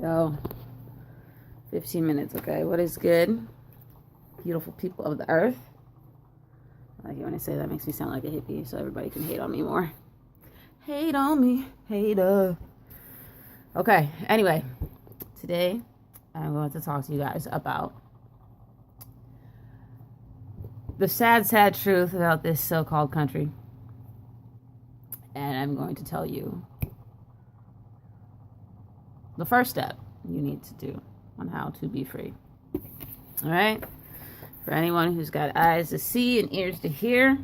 Yo, 15 minutes, okay? What is good? Beautiful people of the earth. I like it when I say that. Makes me sound like a hippie, so everybody can hate on me more. Hate on me, hater. Okay, anyway, today I'm going to talk to you guys about the sad truth about this so-called country. And I'm going to tell you the first step you need to do on how to be free. All right? For anyone who's got eyes to see and ears to hear,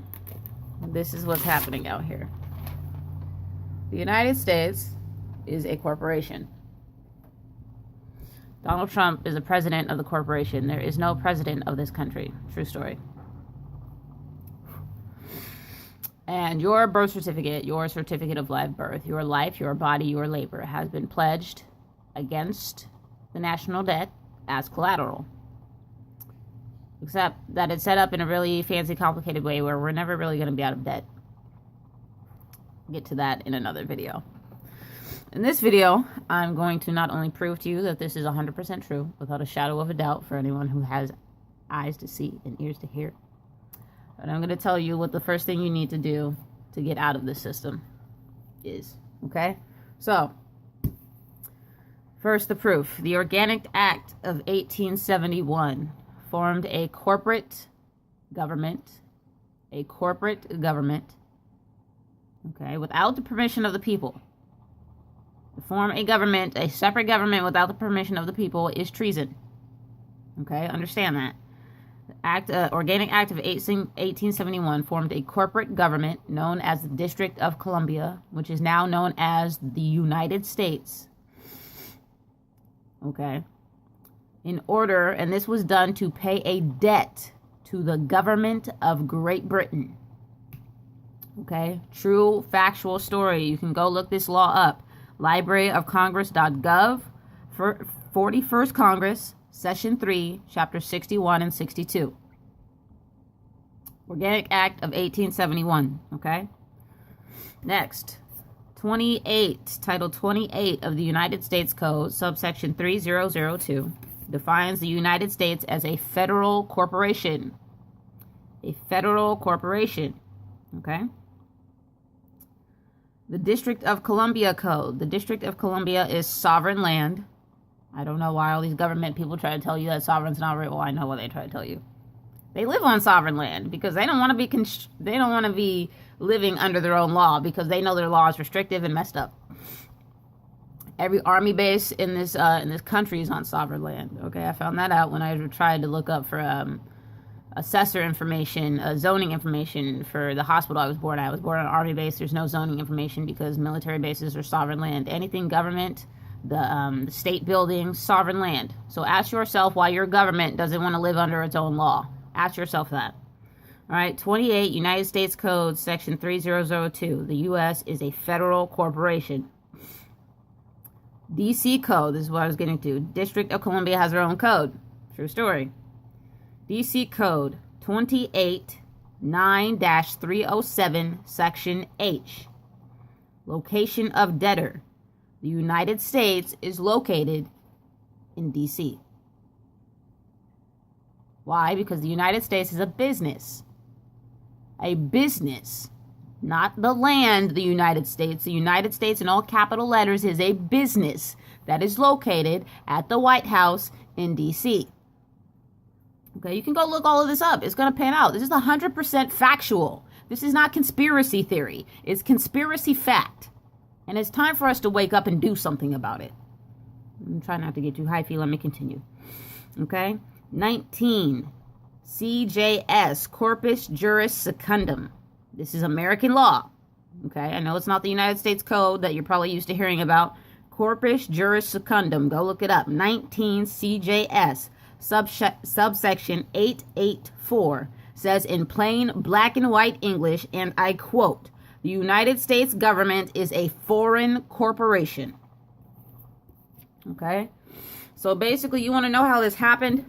this is what's happening out here. The United States is a corporation. Donald Trump is the president of the corporation. There is no president of this country. True story. And your birth certificate, your certificate of live birth, your life, your body, your labor has been pledged against the national debt as collateral. Except that it's set up in a really fancy, complicated way where we're never really going to be out of debt. Get to that in another video. In this video, I'm going to not only prove to you that this is 100% true, without a shadow of a doubt for anyone who has eyes to see and ears to hear, but I'm going to tell you what the first thing you need to do to get out of this system is. Okay? So, first, the proof. The Organic Act of 1871 formed a corporate government, okay, without the permission of the people. To form a government, a separate government without the permission of the people is treason. Okay? Understand that. Organic Act of 1871 formed a corporate government known as the District of Columbia, which is now known as the United States. Okay. In order, and this was done to pay a debt to the government of Great Britain. Okay. True factual story. You can go look this law up. libraryofcongress.gov for 41st Congress, Session 3, Chapter 61 and 62. Organic Act of 1871, okay? Next, Title 28 of the United States Code, subsection 3002, defines the United States as a federal corporation. A federal corporation, okay? The District of Columbia Code. The District of Columbia is sovereign land. I don't know why all these government people try to tell you that sovereign's not real. Well, I know what they try to tell you. They live on sovereign land because they don't want to be living under their own law because they know their law is restrictive and messed up. Every army base in this country is on sovereign land. Okay, I found that out when I tried to look up for assessor information, zoning information for the hospital I was born at. I was born on an army base. There's no zoning information because military bases are sovereign land. Anything government, the state buildings, sovereign land. So ask yourself why your government doesn't want to live under its own law. Ask yourself that. All right, 28 United States Code, Section 3002. The U.S. is a federal corporation. D.C. Code, this is what I was getting to. District of Columbia has their own code. True story. D.C. Code 28-9-307, Section H. Location of debtor. The United States is located in D.C. Why? Because the United States is a business. A business. Not the land, the United States. The United States, in all capital letters, is a business that is located at the White House in D.C. Okay, you can go look all of this up. It's going to pan out. This is 100% factual. This is not conspiracy theory. It's conspiracy fact. And it's time for us to wake up and do something about it. I'm trying not to get too hyphy. Let me continue. Okay? 19. CJS, Corpus Juris Secundum. This is American law. Okay? I know it's not the United States Code that you're probably used to hearing about. Corpus Juris Secundum. Go look it up. 19 CJS, subsection 884, says in plain black and white English, and I quote, "The United States government is a foreign corporation." Okay? So basically, you want to know how this happened?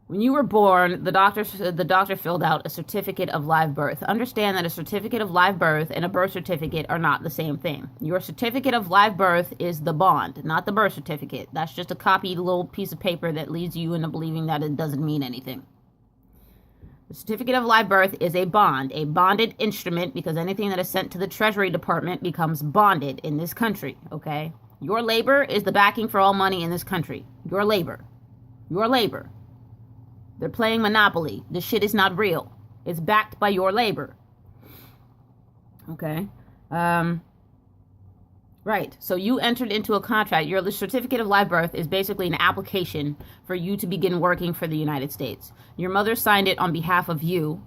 When you were born, the doctor filled out a certificate of live birth. Understand that a certificate of live birth and a birth certificate are not the same thing. Your certificate of live birth is the bond, not the birth certificate. That's just a copied little piece of paper that leads you into believing that it doesn't mean anything. The certificate of live birth is a bond, a bonded instrument, because anything that is sent to the Treasury Department becomes bonded in this country, okay? Your labor is the backing for all money in this country. Your labor. Your labor. They're playing Monopoly. This shit is not real. It's backed by your labor. Okay? Right. So you entered into a contract. Your certificate of live birth is basically an application for you to begin working for the United States. Your mother signed it on behalf of you.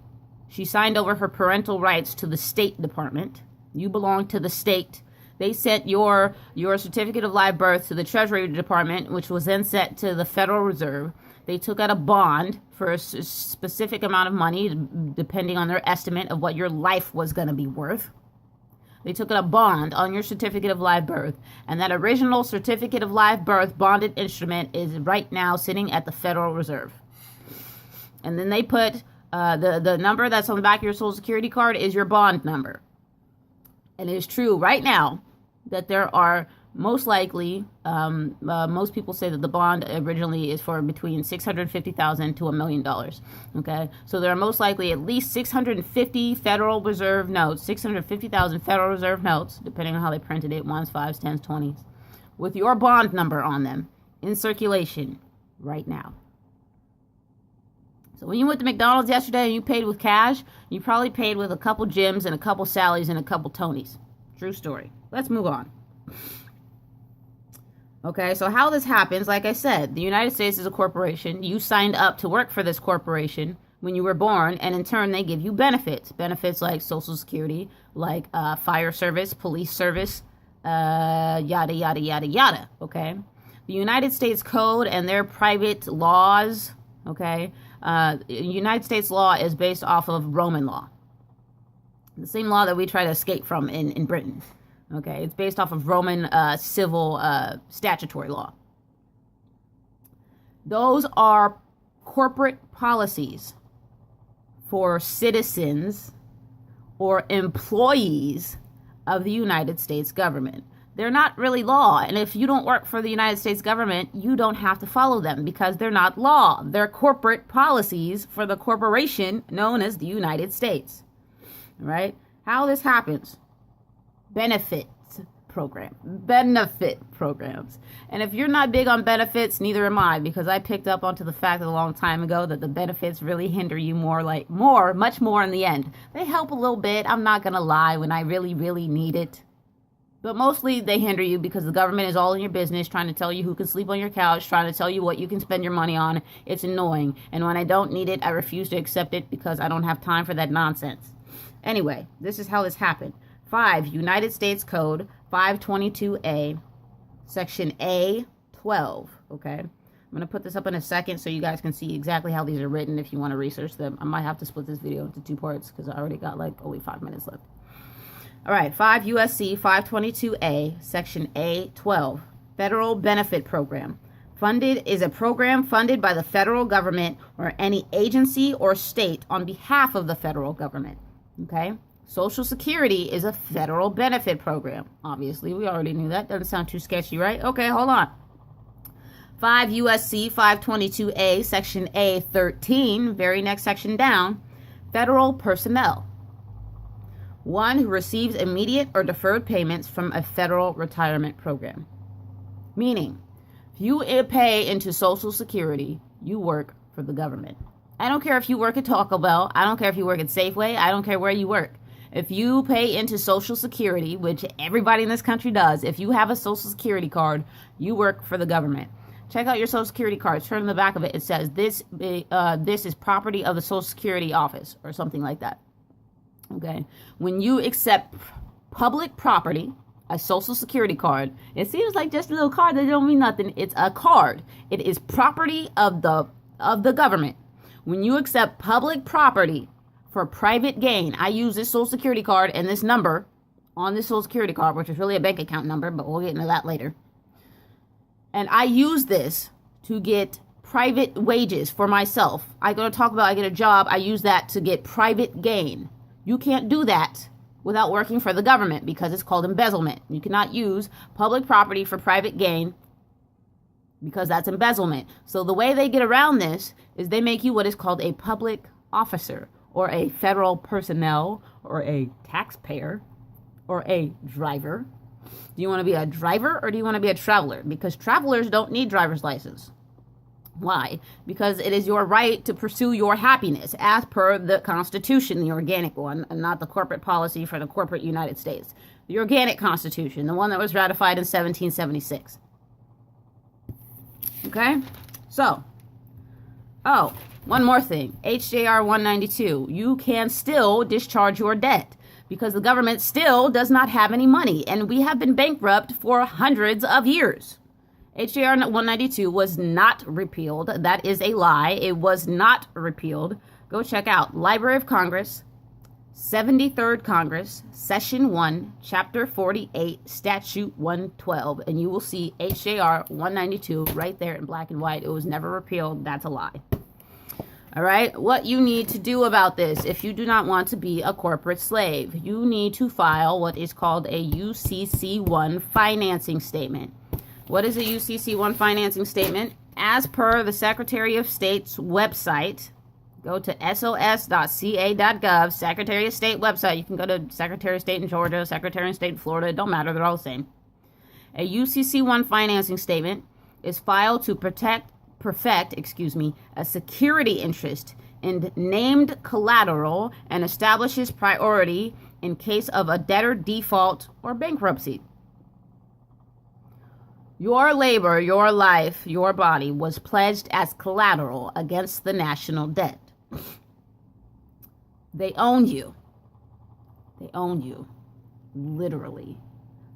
She signed over her parental rights to the State Department. You belong to the state. They sent your certificate of live birth to the Treasury Department, which was then sent to the Federal Reserve. They took out a bond for a specific amount of money, depending on their estimate of what your life was going to be worth. They took out a bond on your certificate of live birth, and that original certificate of live birth bonded instrument is right now sitting at the Federal Reserve. And then they put the number that's on the back of your Social Security card is your bond number. And it is true right now that there are most likely, most people say that the bond originally is for between $650,000 to $1 million. Okay, so there are most likely at least 650 Federal Reserve notes, 650,000 Federal Reserve notes, depending on how they printed it, 1s, 5s, 10s, 20s, with your bond number on them in circulation right now. So when you went to McDonald's yesterday and you paid with cash, you probably paid with a couple Jims and a couple Sallys and a couple Tonys. True story. Let's move on. Okay, so how this happens, like I said, the United States is a corporation. You signed up to work for this corporation when you were born, and in turn, they give you benefits. Benefits like Social Security, like fire service, police service, yada, yada, yada, yada, okay? The United States Code and their private laws, okay? United States law is based off of Roman law. The same law that we try to escape from in Britain. Okay, it's based off of Roman civil statutory law. Those are corporate policies for citizens or employees of the United States government. They're not really law, and if you don't work for the United States government, you don't have to follow them because they're not law. They're corporate policies for the corporation known as the United States. Right? How this happens? Benefit programs. And if you're not big on benefits, neither am I, because I picked up onto the fact a long time ago that the benefits really hinder you much more in the end. They help a little bit, I'm not gonna lie, when I really, really need it. But mostly they hinder you because the government is all in your business, trying to tell you who can sleep on your couch, trying to tell you what you can spend your money on. It's annoying. And when I don't need it, I refuse to accept it because I don't have time for that nonsense. Anyway, this is how this happened. 5, United States Code 522A, Section A12, okay? I'm going to put this up in a second so you guys can see exactly how these are written if you want to research them. I might have to split this video into 2 parts because I already got only 5 minutes left. All right, 5 USC 522A, Section A12, Federal Benefit Program. Is a program funded by the federal government or any agency or state on behalf of the federal government, okay? Social Security is a federal benefit program. Obviously, we already knew that. Doesn't sound too sketchy, right? Okay, hold on. 5 USC 522A, Section A13, very next section down, Federal Personnel. One who receives immediate or deferred payments from a federal retirement program. Meaning, if you pay into Social Security, you work for the government. I don't care if you work at Taco Bell. I don't care if you work at Safeway. I don't care where you work. If you pay into Social Security, which everybody in this country does, if you have a Social Security card, you work for the government. Check out your Social Security card. Turn to the back of it. It says, this is property of the Social Security office, or something like that. Okay? When you accept public property, a Social Security card, it seems like just a little card that don't mean nothing. It's a card. It is property of the government. When you accept public property for private gain, I use this Social Security card and this number on this Social Security card, which is really a bank account number, but we'll get into that later. And I use this to get private wages for myself. I go to talk about I get a job, I use that to get private gain. You can't do that without working for the government because it's called embezzlement. You cannot use public property for private gain because that's embezzlement. So the way they get around this is they make you what is called a public officer or a federal personnel or a taxpayer or a driver. Do you want to be a driver or do you want to be a traveler? Because travelers don't need driver's license. Why? Because it is your right to pursue your happiness as per the Constitution, the organic one, and not the corporate policy for the corporate United States. The organic Constitution, the one that was ratified in 1776. Okay? So, one more thing. HJR 192. You can still discharge your debt because the government still does not have any money, and we have been bankrupt for hundreds of years. HJR 192 was not repealed. That is a lie. It was not repealed. Go check out Library of Congress, 73rd Congress, Session 1, Chapter 48, Statute 112, and you will see HJR 192 right there in black and white. It was never repealed. That's a lie. All right, what you need to do about this, if you do not want to be a corporate slave, you need to file what is called a UCC-1 financing statement. What is a UCC-1 financing statement? As per the Secretary of State's website, go to sos.ca.gov, Secretary of State website. You can go to Secretary of State in Georgia, Secretary of State in Florida. It don't matter. They're all the same. A UCC-1 financing statement is filed to perfect a security interest in named collateral and establishes priority in case of a debtor default or bankruptcy. Your labor, your life, your body was pledged as collateral against the national debt. They own you. They own you. Literally.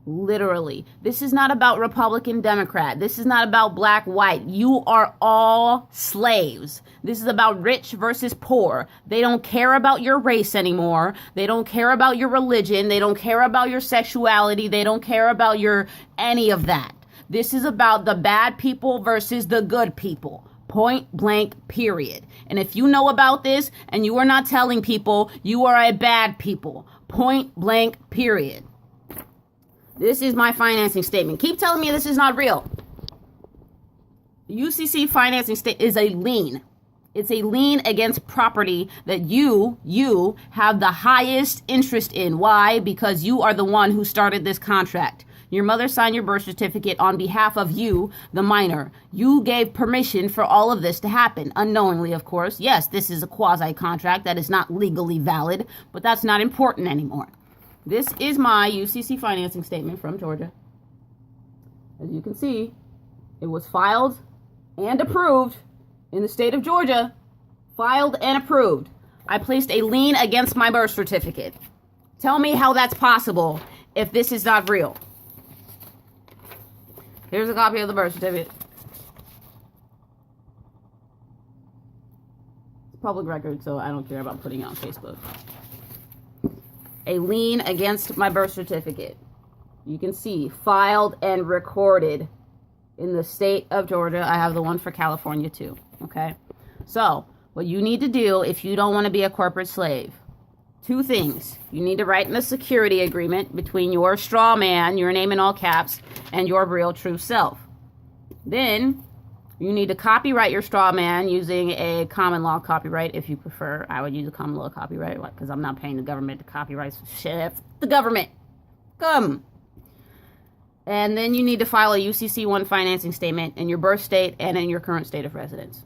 Literally. This is not about Republican, Democrat. This is not about black, white. You are all slaves. This is about rich versus poor. They don't care about your race anymore. They don't care about your religion. They don't care about your sexuality. They don't care about your any of that. This is about the bad people versus the good people. Point blank, period. And if you know about this and you are not telling people, you are a bad people. Point blank, period. This is my financing statement. Keep telling me this is not real. UCC financing statement is a lien. It's a lien against property that you have the highest interest in. Why? Because you are the one who started this contract. Your mother signed your birth certificate on behalf of you, the minor. You gave permission for all of this to happen, unknowingly, of course. Yes, this is a quasi-contract that is not legally valid, but that's not important anymore. This is my UCC financing statement from Georgia. As you can see, it was filed and approved in the state of Georgia. Filed and approved. I placed a lien against my birth certificate. Tell me how that's possible if this is not real. Here's a copy of the birth certificate. It's public record, so I don't care about putting it on Facebook. A lien against my birth certificate. You can see, filed and recorded in the state of Georgia. I have the one for California too, okay? So, what you need to do if you don't want to be a corporate slave, two things. You need to write in a security agreement between your straw man, your name in all caps, and your real true self. Then you need to copyright your straw man using a common law copyright if you prefer. I would use a common law copyright because I'm not paying the government to copyright shit. The government. Come. And then you need to file a UCC-1 financing statement in your birth state and in your current state of residence.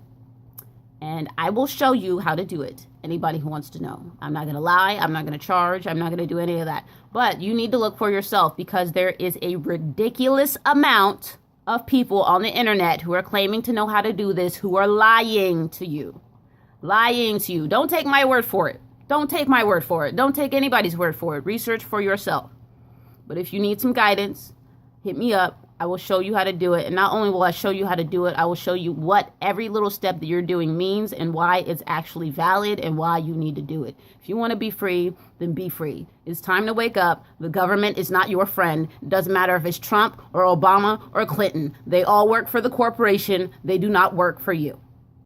And I will show you how to do it. Anybody who wants to know. I'm not going to lie. I'm not going to charge. I'm not going to do any of that. But you need to look for yourself because there is a ridiculous amount of people on the internet who are claiming to know how to do this, who are lying to you. Lying to you. Don't take my word for it. Don't take my word for it. Don't take anybody's word for it. Research for yourself. But if you need some guidance, hit me up. I will show you how to do it. And not only will I show you how to do it, I will show you what every little step that you're doing means and why it's actually valid and why you need to do it. If you want to be free, then be free. It's time to wake up. The government is not your friend. It doesn't matter if it's Trump or Obama or Clinton. They all work for the corporation. They do not work for you.